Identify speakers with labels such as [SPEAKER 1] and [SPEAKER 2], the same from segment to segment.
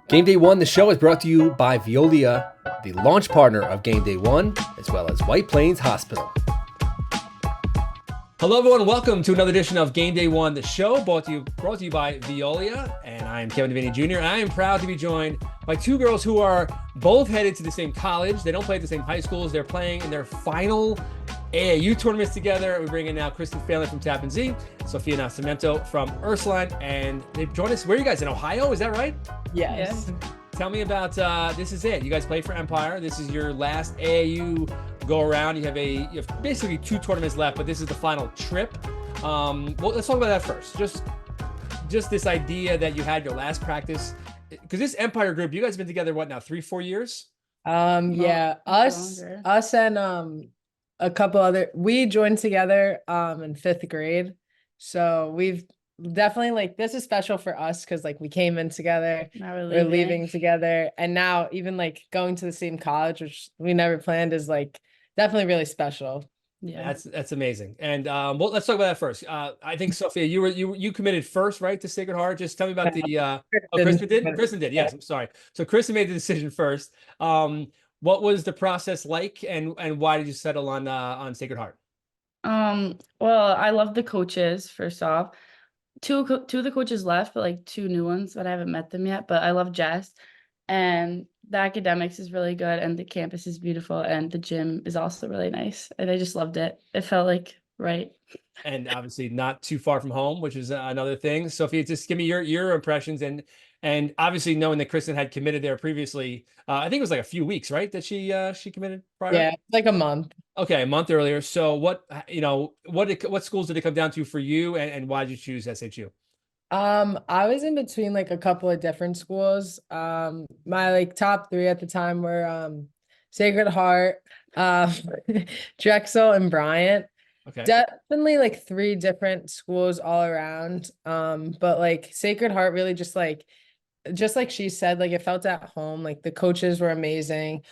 [SPEAKER 1] Game Day 1, the show, is brought to you by Veolia, the launch partner of Game Day 1, as well as White Plains Hospital. Hello, everyone. Welcome to another edition of Game Day 1, the show, brought to you by Veolia. And I'm Kevin Devaney Jr., and I am proud to be joined by two girls who are both headed to the same college. They don't play at the same high schools. They're playing in their final AAU tournaments together. We bring in now Kristen Phelan from Tappan, Sophie Nascimento from Ursuline, and they've joined us. Where are you guys, in Ohio? Is that right?
[SPEAKER 2] Yes.
[SPEAKER 1] Tell me about, this is it. You guys play for Empire. This is your last AAU go around. You have basically two tournaments left, but this is the final trip. Well, let's talk about that first. Just this idea that you had your last practice, because this Empire group, you guys have been together, what now, 3-4 years?
[SPEAKER 2] Yeah, us and a couple other, we joined together in 5th grade. So we've definitely, this is special for us because we came in together, we're leaving together, and now even going to the same college, which we never planned, is definitely really special.
[SPEAKER 3] Yeah,
[SPEAKER 1] That's amazing. And well, let's talk about that first. I think Sophia, you committed first, right, to Sacred Heart. Just tell me about the Kristen did. Kristen did. Yes, I'm sorry. So Kristen made the decision first. What was the process like, and why did you settle on Sacred Heart?
[SPEAKER 3] Well, I love the coaches. First off, two of the coaches left, but two new ones, but I haven't met them yet. But I love Jess, and the academics is really good, and the campus is beautiful, and the gym is also really nice, and I just loved it. It felt right.
[SPEAKER 1] And obviously not too far from home, which is another thing. Sophie, just give me your impressions, and obviously knowing that Kristen had committed there previously, I think it was a few weeks, right, that she committed prior?
[SPEAKER 2] Yeah, a month.
[SPEAKER 1] Okay, a month earlier. So what schools did it come down to for you, and why did you choose SHU?
[SPEAKER 2] I was in between a couple of different schools. My top 3 at the time were Sacred Heart, Drexel, and Bryant.
[SPEAKER 1] Okay.
[SPEAKER 2] Definitely 3 different schools all around. But Sacred Heart really just like she said, it felt at home. The coaches were amazing.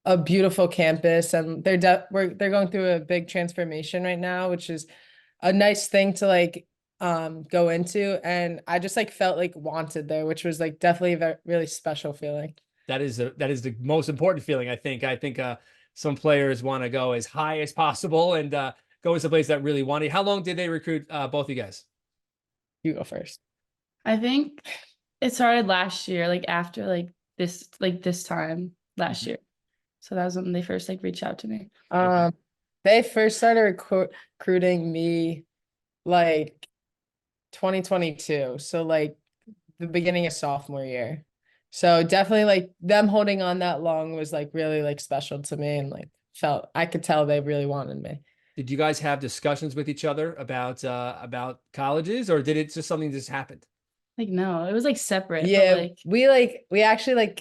[SPEAKER 2] A beautiful campus, and they're going through a big transformation right now, which is a nice thing to go into, and I just felt wanted there, which was definitely a really special feeling.
[SPEAKER 1] That is the most important feeling. I think some players want to go as high as possible and go to a place that really wanted. How long did they recruit both you guys?
[SPEAKER 2] You go first.
[SPEAKER 3] I think it started last year, after this time last year. So that was when they first reached out to me.
[SPEAKER 2] They first started recruiting me 2022, so the beginning of sophomore year. So definitely them holding on that long was really special to me, and I could tell they really wanted me.
[SPEAKER 1] Did you guys have discussions with each other about colleges, or did it just something just happened?
[SPEAKER 3] No, it was separate.
[SPEAKER 2] Yeah, we actually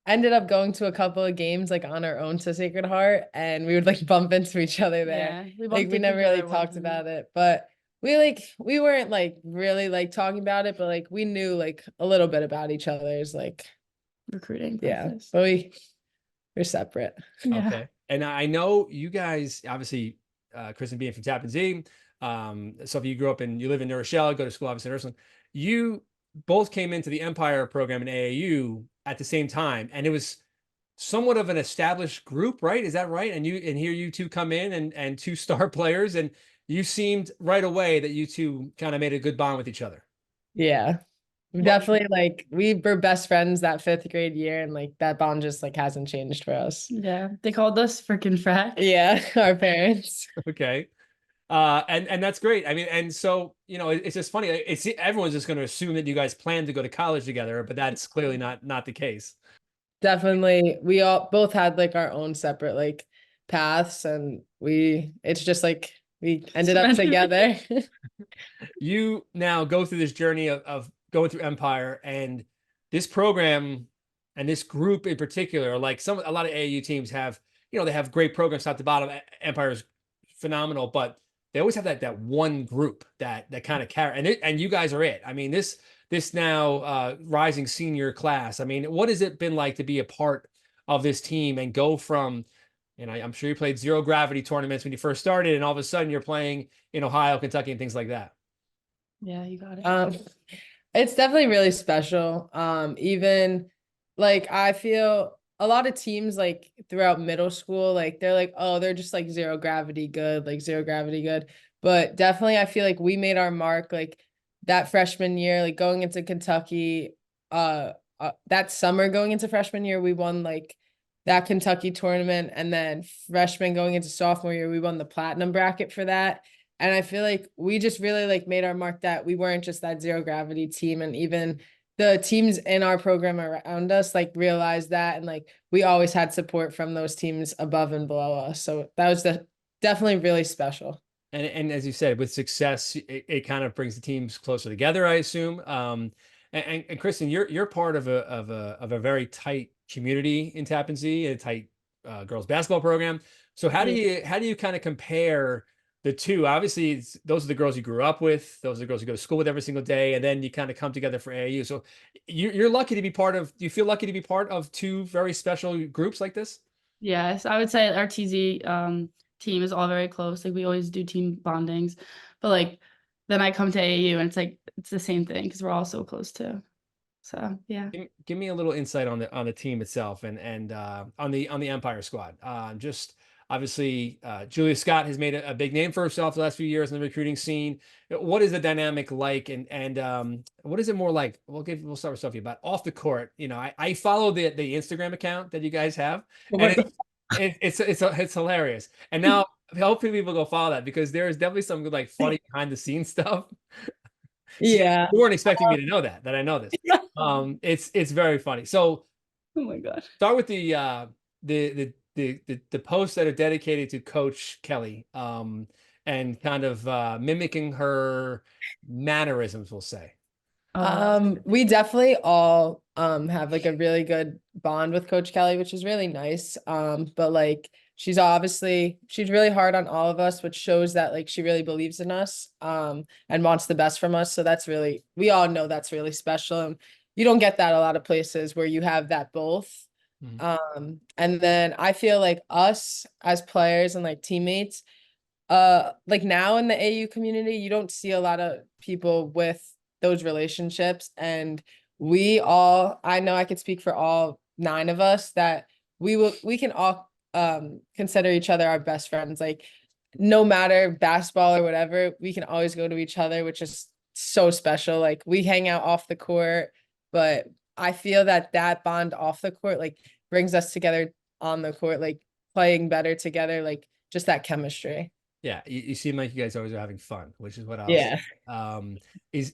[SPEAKER 2] ended up going to a couple of games on our own to Sacred Heart, and we would bump into each other there. Yeah, we never really talked about it, but we weren't really talking about it, but we knew a little bit about each other's
[SPEAKER 3] recruiting
[SPEAKER 2] process. But we're separate.
[SPEAKER 3] Yeah.
[SPEAKER 1] Okay. And I know you guys, obviously, Kristen being from Tappan, Sophie, you grew up you live in New Rochelle, go to school obviously in Ursuline. You both came into the Empire program in AAU at the same time, and it was somewhat of an established group, right? Is that right? And here you two come in and 2 star players, and you seemed right away that you two kind of made a good bond with each other.
[SPEAKER 2] Yeah, definitely. We were best friends that 5th grade year, and that bond just hasn't changed for us.
[SPEAKER 3] Yeah, they called us freaking frat.
[SPEAKER 2] Yeah, our parents.
[SPEAKER 1] Okay. And that's great. I mean, and so, it's just funny. Everyone's just going to assume that you guys plan to go to college together, but that's clearly not the case.
[SPEAKER 2] Definitely. We all both had our own separate paths, and it's just we ended up together.
[SPEAKER 1] You now go through this journey of going through Empire, and this program and this group in particular, a lot of AAU teams have, they have great programs top to bottom. Empire's phenomenal, but they always have that one group that kind of carry, and you guys are it. I mean, this now rising senior class. I mean, what has it been like to be a part of this team and go from, I'm sure you played zero gravity tournaments when you first started, and all of a sudden you're playing in Ohio, Kentucky, and things like that.
[SPEAKER 3] Yeah, you got it.
[SPEAKER 2] It's definitely really special. Even like I feel a lot of teams like throughout middle school, like they're like, oh, they're just like zero gravity good, like zero gravity good. But definitely I feel like we made our mark like that freshman year, like going into Kentucky, that summer going into freshman year, we won like that Kentucky tournament, and then freshman going into sophomore year, we won the platinum bracket for that. And I feel like we just really like made our mark that we weren't just that zero gravity team. And even the teams in our program around us like realized that. And like we always had support from those teams above and below us. So that was definitely really special.
[SPEAKER 1] And as you said, with success, it kind of brings the teams closer together, I assume. And Kristen, you're part of a very tight community in Tappan Zee, a tight girls basketball program. So how do you kind of compare the two? Obviously, those are the girls you grew up with, those are the girls you go to school with every single day, and then you kind of come together for AAU. So you're lucky to be part of. Do you feel lucky to be part of two very special groups like this?
[SPEAKER 3] Yes, I would say our TZ team is all very close. Like we always do team bondings, but like then I come to AAU and it's like it's the same thing because we're all so close too. So yeah.
[SPEAKER 1] Give me a little insight on the team itself and on the Empire squad. Just obviously, Julia Scott has made a big name for herself the last few years in the recruiting scene. What is the dynamic like, and what is it more like? We'll start with Sophie about off the court. You know, I follow the Instagram account that you guys have, and it's hilarious. And now hopefully people go follow that because there is definitely some good like funny behind the scenes stuff. See,
[SPEAKER 2] Yeah.
[SPEAKER 1] you weren't expecting me to know that I know this. It's very funny. So
[SPEAKER 3] Oh my God.
[SPEAKER 1] start with the posts that are dedicated to Coach Kelly, and kind of mimicking her mannerisms, we'll say.
[SPEAKER 2] We definitely all have like a really good bond with Coach Kelly, which is really nice. But like she's really hard on all of us, which shows that like she really believes in us and wants the best from us. So we all know that's really special. And you don't get that a lot of places where you have that both.
[SPEAKER 1] Mhm.
[SPEAKER 2] And then I feel like us as players and like teammates, like now in the AU community, you don't see a lot of people with those relationships. And I know I could speak for all nine of us that we can all consider each other our best friends. Like no matter basketball or whatever, we can always go to each other, which is so special. Like we hang out off the court, but I feel that that bond off the court like brings us together on the court, like playing better together, like just that chemistry.
[SPEAKER 1] Yeah, you seem like you guys always are having fun, which is what I'll say.
[SPEAKER 2] Yeah.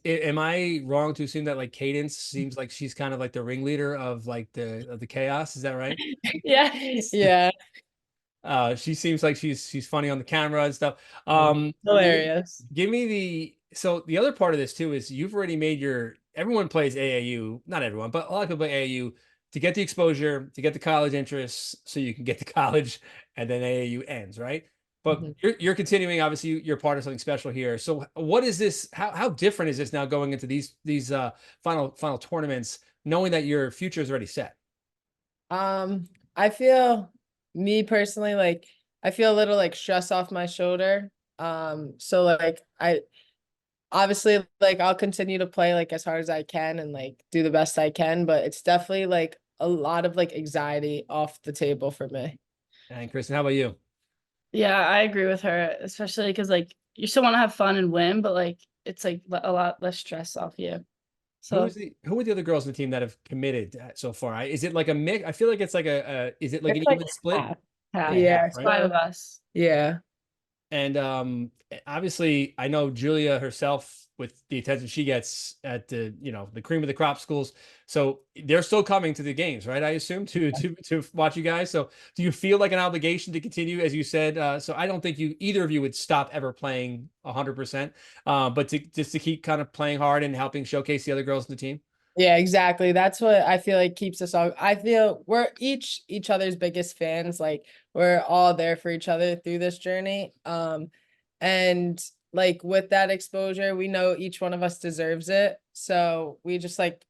[SPEAKER 1] Am I wrong to assume that like Cadence seems like she's kind of like the ringleader of like the chaos? Is that right?
[SPEAKER 2] Yeah. Yeah.
[SPEAKER 1] She seems like she's funny on the camera and stuff. Um,
[SPEAKER 2] Hilarious.
[SPEAKER 1] give me so the other part of this too is you've already made everyone plays AAU, not everyone, but a lot of people play AAU to get the exposure, to get the college interests, so you can get to college, and then AAU ends, right? But
[SPEAKER 2] Mhm.
[SPEAKER 1] you're continuing. Obviously, you're part of something special here. So, what is this? How different is this now going into these final tournaments, knowing that your future is already set?
[SPEAKER 2] I feel me personally, like I feel a little like stress off my shoulder. So like I obviously like I'll continue to play like as hard as I can and like do the best I can, but it's definitely like a lot of like anxiety off the table for me.
[SPEAKER 1] And Kristen, how about you?
[SPEAKER 3] Yeah, I agree with her, especially because like you still want to have fun and win, but like it's like a lot less stress off you. So
[SPEAKER 1] Who are the other girls in the team that have committed so far? Is it like a mix? I feel like it's like is it like an
[SPEAKER 3] it's like
[SPEAKER 1] even split?
[SPEAKER 3] half, half.
[SPEAKER 1] Like
[SPEAKER 2] Yeah.
[SPEAKER 1] half,
[SPEAKER 3] It's
[SPEAKER 1] right?
[SPEAKER 3] five of us.
[SPEAKER 2] Yeah.
[SPEAKER 1] And obviously, I know Julia herself with the attention she gets at the cream of the crop schools. So they're still coming to the games, right? I assume to watch you guys. So do you feel like an obligation to continue, as you said? So I don't think either of you would stop ever playing 100%, but just to keep kind of playing hard and helping showcase the other girls in the team.
[SPEAKER 2] Yeah, exactly. That's what I feel like keeps us all. I feel we're each other's biggest fans. Like we're all there for each other through this journey. And like with that exposure, we know each one of us deserves it. So we just like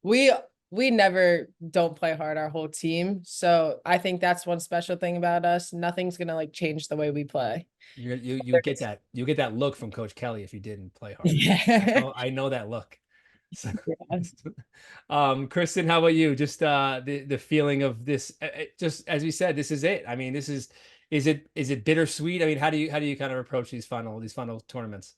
[SPEAKER 2] we we never don't play hard our whole team. So I think that's one special thing about us. Nothing's gonna like change the way we play.
[SPEAKER 1] You get that look from Coach Kelly if you didn't play hard.
[SPEAKER 2] Yeah.
[SPEAKER 1] I know that look. So-
[SPEAKER 2] Yes.
[SPEAKER 1] Kristen, how about you? Just the feeling of this, just as we said, this is it. I mean, is it bittersweet? I mean, how do you kind of approach these final tournaments?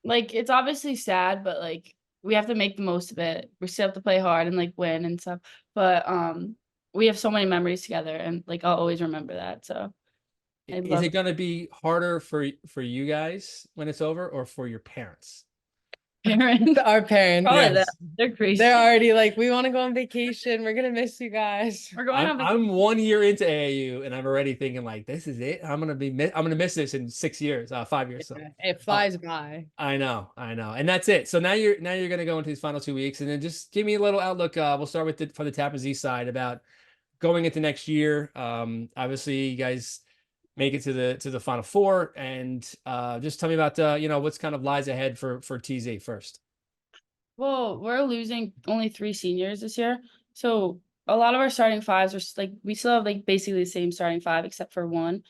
[SPEAKER 3] Like, it's obviously sad, but, like, we have to make the most of it. We still have to play hard and, like, win and stuff, but, we have so many memories together, and, like, I'll always remember that, so I
[SPEAKER 1] Is
[SPEAKER 3] love
[SPEAKER 1] it
[SPEAKER 3] it.
[SPEAKER 1] going to be harder for you guys when it's over, or for your parents?
[SPEAKER 3] Parents.
[SPEAKER 2] Our parents,
[SPEAKER 3] Probably them.
[SPEAKER 1] Yes.
[SPEAKER 3] They're crazy.
[SPEAKER 2] they're already like, we want to go on vacation. We're gonna miss you guys.
[SPEAKER 3] We're going on
[SPEAKER 1] I'm
[SPEAKER 3] vacation.
[SPEAKER 1] 1 year into AAU, and I'm already thinking like, this is it. I'm gonna miss this in 6 years, 5 years. So,
[SPEAKER 2] It
[SPEAKER 1] uh,
[SPEAKER 2] flies by.
[SPEAKER 1] I know, and that's it. So now you're gonna go into these final 2 weeks, and then just give me a little outlook. We'll start with from the Tappan Z side about going into next year. Obviously, you guys make it to the final four, and just tell me about what's kind of lies ahead for TZ first.
[SPEAKER 3] Well, we're losing only 3 seniors this year, so a lot of our starting fives are like, we still have, like, basically the same starting 5 except for 1,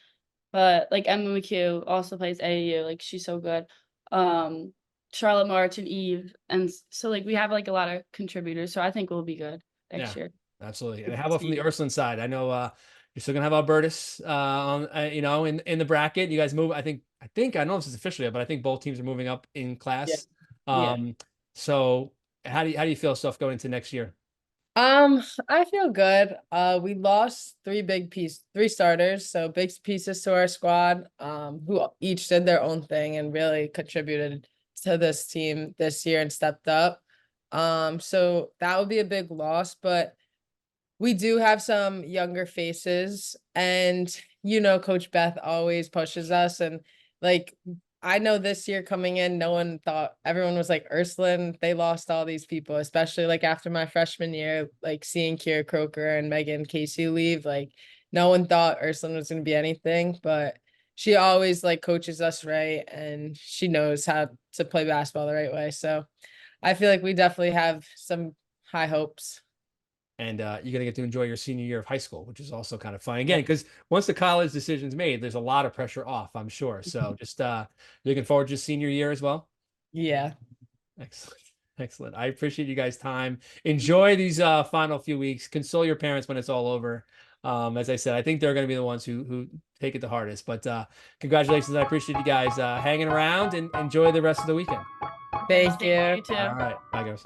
[SPEAKER 3] but, like, Emma McHugh also plays AAU, like, she's so good. Charlotte March and Eve, and so, like, we have, like, a lot of contributors, so I think we'll be good next
[SPEAKER 1] Yeah,
[SPEAKER 3] year.
[SPEAKER 1] absolutely. And how about from the Ursuline side? I know you're still gonna have Albertus on in the bracket. You guys move. I don't know if this is official yet, but I think both teams are moving up in
[SPEAKER 2] Yeah.
[SPEAKER 1] class.
[SPEAKER 2] Yeah.
[SPEAKER 1] So how do you feel stuff going into next year?
[SPEAKER 2] I feel good. We lost three starters, so big pieces to our squad, who each did their own thing and really contributed to this team this year and stepped up. So that would be a big loss, but we do have some younger faces, and Coach Beth always pushes us, and like I know this year coming in, no one thought, everyone was like, Ursuline, they lost all these people, especially like after my freshman year, like seeing Kira Croker and Megan Casey leave, like no one thought Ursuline was gonna be anything, but she always like coaches us right, and she knows how to play basketball the right way. So I feel like we definitely have some high hopes.
[SPEAKER 1] And you're gonna get to enjoy your senior year of high school, which is also kind of fun again, because once the college decision's made, there's a lot of pressure off, I'm sure. So just looking forward to your senior year as well.
[SPEAKER 2] Yeah.
[SPEAKER 1] Excellent. Excellent. I appreciate you guys' time. Enjoy these final few weeks. Console your parents when it's all over. As I said, I think they're going to be the ones who take it the hardest. But congratulations. I appreciate you guys hanging around, and enjoy the rest of the weekend.
[SPEAKER 2] Thank you.
[SPEAKER 3] You too.
[SPEAKER 1] All right. Bye, guys.